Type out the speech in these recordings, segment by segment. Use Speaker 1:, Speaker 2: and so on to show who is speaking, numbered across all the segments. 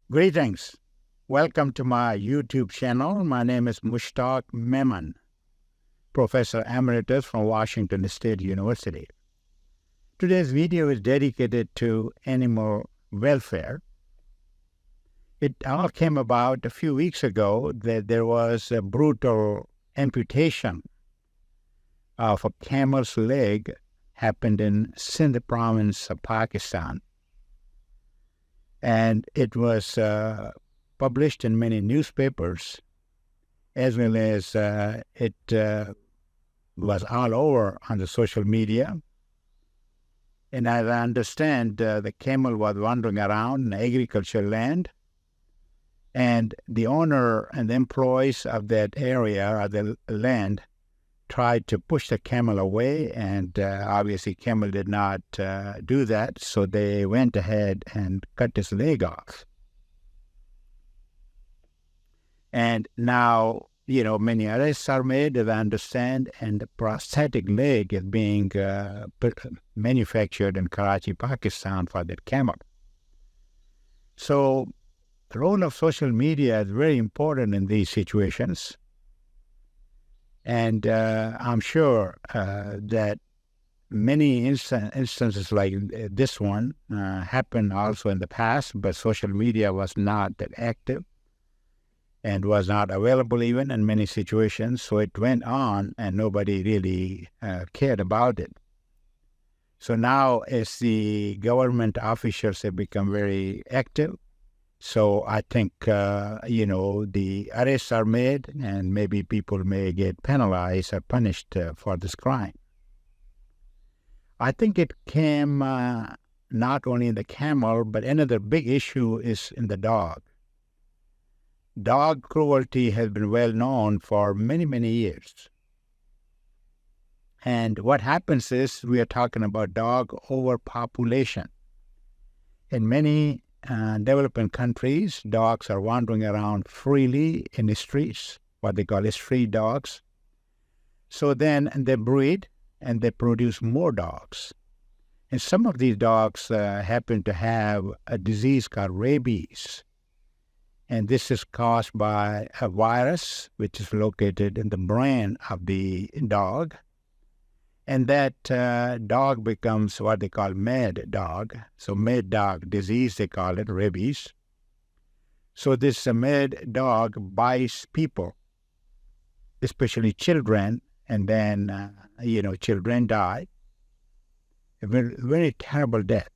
Speaker 1: Greetings. Welcome to my YouTube channel. My name is Mushtaq Memon, Professor Emeritus from Washington State University. Today's video is dedicated to animal welfare. It all came about a few weeks ago that there was a brutal amputation of a camel's leg happened in Sindh province of Pakistan. And it was published in many newspapers, as well as it was all over on the social media. And as I understand, the camel was wandering around in agricultural land, and the owner and the employees of that area or the land tried to push the camel away, and obviously camel did not do that, so they went ahead and cut his leg off. And now, many arrests are made, as I understand, and the prosthetic leg is being manufactured in Karachi, Pakistan for that camel. So the role of social media is very important in these situations. And I'm sure that many instances like this one happened also in the past, but social media was not that active and was not available even in many situations. So it went on and nobody really cared about it. So now as the government officials have become very active, so I think, the arrests are made and maybe people may get penalized or punished for this crime. I think it came not only in the camel, but another big issue is in the dog. Dog cruelty has been well known for many, many years. And what happens is we are talking about dog overpopulation. In many developing countries, dogs are wandering around freely in the streets, what they call street dogs. So then they breed and they produce more dogs. And some of these dogs happen to have a disease called rabies. And this is caused by a virus which is located in the brain of the dog. And that dog becomes what they call mad dog. So mad dog disease, they call it, rabies. So this mad dog bites people, especially children, and then, children die. A very, very terrible death.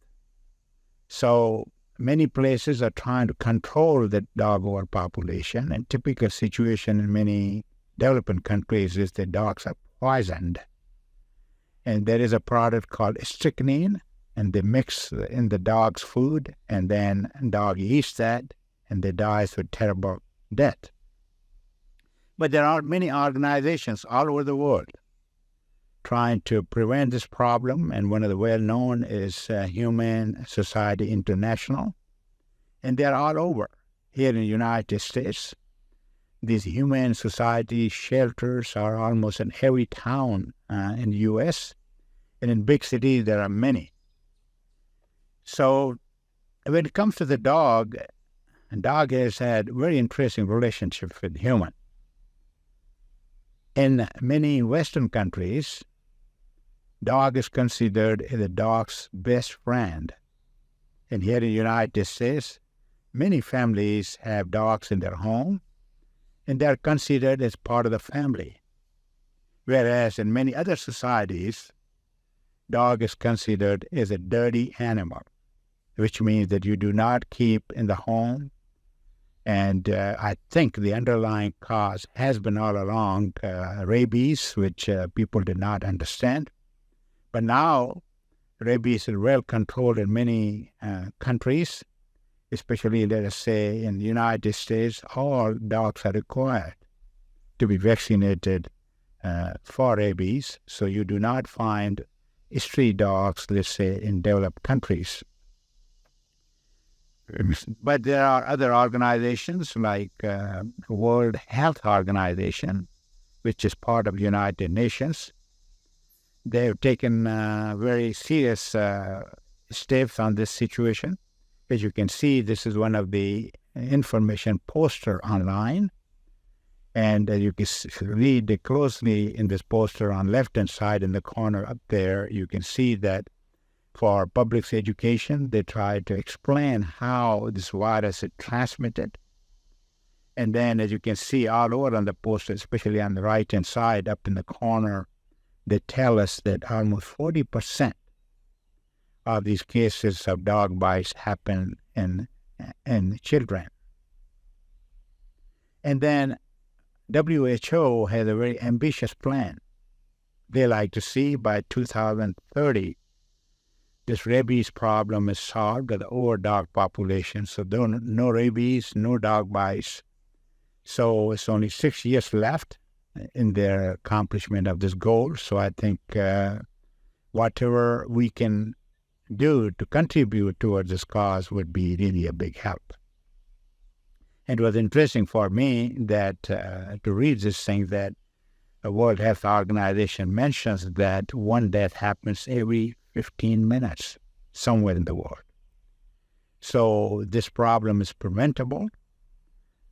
Speaker 1: So many places are trying to control that dog overpopulation, and typical situation in many developing countries is that dogs are poisoned. And there is a product called strychnine, and they mix in the dog's food, and then the dog eats that, and they die with terrible death. But there are many organizations all over the world trying to prevent this problem, and one of the well-known is Humane Society International, and they're all over. Here in the United States, these humane society shelters are almost in every town in the U.S., and in big cities there are many. So when it comes to the dog has had very interesting relationships with human. In many Western countries, dog is considered the dog's best friend. And here in the United States, many families have dogs in their home, and they are considered as part of the family. Whereas in many other societies, dog is considered as a dirty animal, which means that you do not keep in the home. And I think the underlying cause has been all along rabies, which people did not understand. But now rabies is well controlled in many countries, especially, let us say, in the United States. All dogs are required to be vaccinated for rabies. So you do not find street dogs, let's say, in developed countries. But there are other organizations like World Health Organization, which is part of the United Nations. They have taken very serious steps on this situation. As you can see, this is one of the information poster online. And you can read closely in this poster on left-hand side in the corner up there, you can see that for public education, they try to explain how this virus is transmitted. And then, as you can see all over on the poster, especially on the right-hand side up in the corner, they tell us that almost 40% of these cases of dog bites happen in children. And then WHO has a very ambitious plan. They like to see by 2030, this rabies problem is solved with the over dog population. So no rabies, no dog bites. So it's only 6 years left in their accomplishment of this goal. So I think whatever we can do to contribute towards this cause would be really a big help. And it was interesting for me that to read this thing that the World Health Organization mentions that one death happens every 15 minutes somewhere in the world. So this problem is preventable.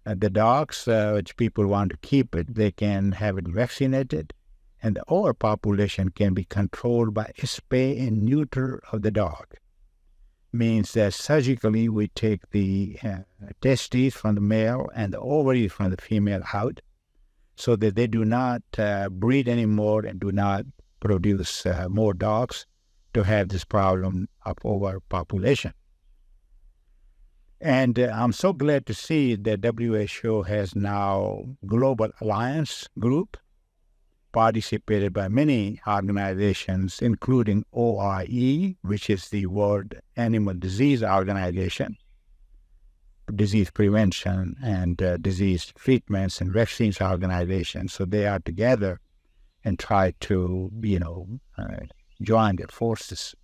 Speaker 1: The dogs, which people want to keep it, they can have it vaccinated, and the overpopulation can be controlled by spay and neuter of the dog. Means that surgically we take the testes from the male and the ovaries from the female out so that they do not breed anymore and do not produce more dogs to have this problem of overpopulation. And I'm so glad to see that WHO has now Global Alliance Group, participated by many organizations, including OIE, which is the World Animal Disease Organization, disease prevention and disease treatments and vaccines organization. So they are together and try to, join their forces.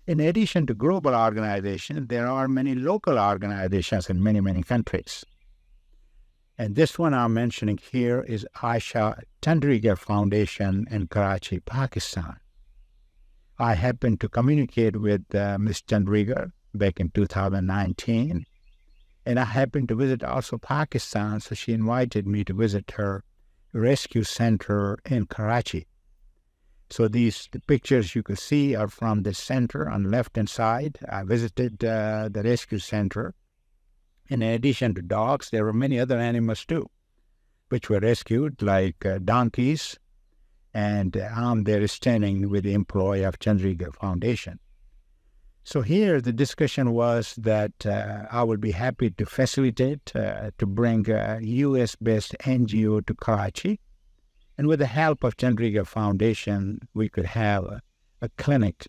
Speaker 1: In addition to global organizations, there are many local organizations in many, many countries. And this one I'm mentioning here is Ayesha Chundrigar Foundation in Karachi, Pakistan. I happened to communicate with Ms. Chundrigar back in 2019, and I happened to visit also Pakistan, so she invited me to visit her rescue center in Karachi. So the pictures you can see are from the center on the left-hand side. I visited the rescue center. In addition to dogs, there were many other animals too, which were rescued, like donkeys. And I'm there standing with the employee of Chundrigar Foundation. So here the discussion was that I would be happy to facilitate, to bring a U.S.-based NGO to Karachi. And with the help of Chundrigar Foundation, we could have a clinic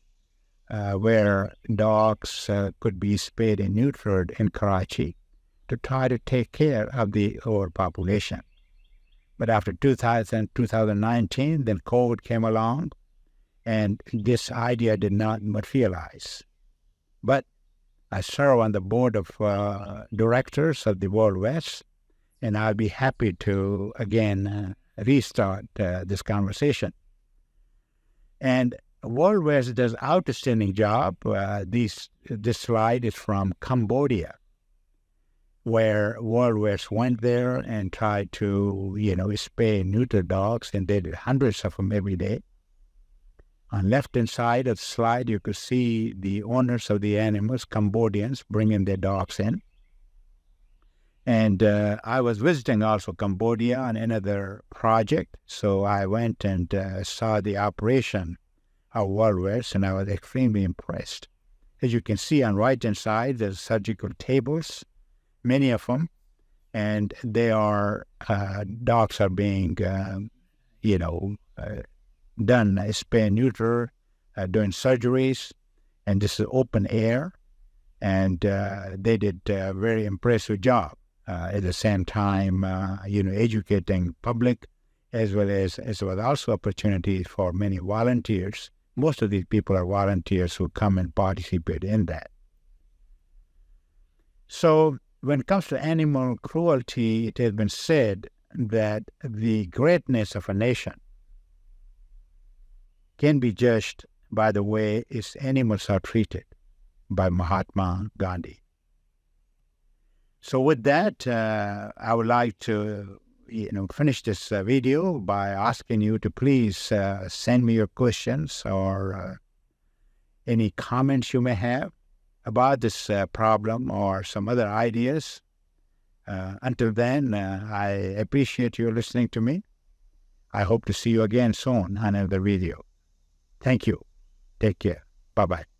Speaker 1: where dogs could be spayed and neutered in Karachi to try to take care of the overpopulation. But after 2019, then COVID came along, and this idea did not materialize. But I serve on the board of directors of the World West, and I'll be happy to, again, restart this conversation. And World West does outstanding job. This slide is from Cambodia, where World West went there and tried to, spay and neuter dogs, and they did hundreds of them every day. On left-hand side of the slide, you could see the owners of the animals, Cambodians, bringing their dogs in. And I was visiting also Cambodia on another project, so I went and saw the operation of World West, and I was extremely impressed. As you can see on right-hand side, there's surgical tables, many of them, and they are, dogs are being, done, spay and neuter, doing surgeries, and this is open air, and they did a very impressive job. At the same time, educating public, as well as also opportunities for many volunteers. Most of these people are volunteers who come and participate in that. So when it comes to animal cruelty, it has been said that the greatness of a nation can be judged by the way its animals are treated, by Mahatma Gandhi. So with that, I would like to finish this video by asking you to please send me your questions or any comments you may have about this problem or some other ideas. Until then, I appreciate you listening to me. I hope to see you again soon on another video. Thank you. Take care. Bye-bye.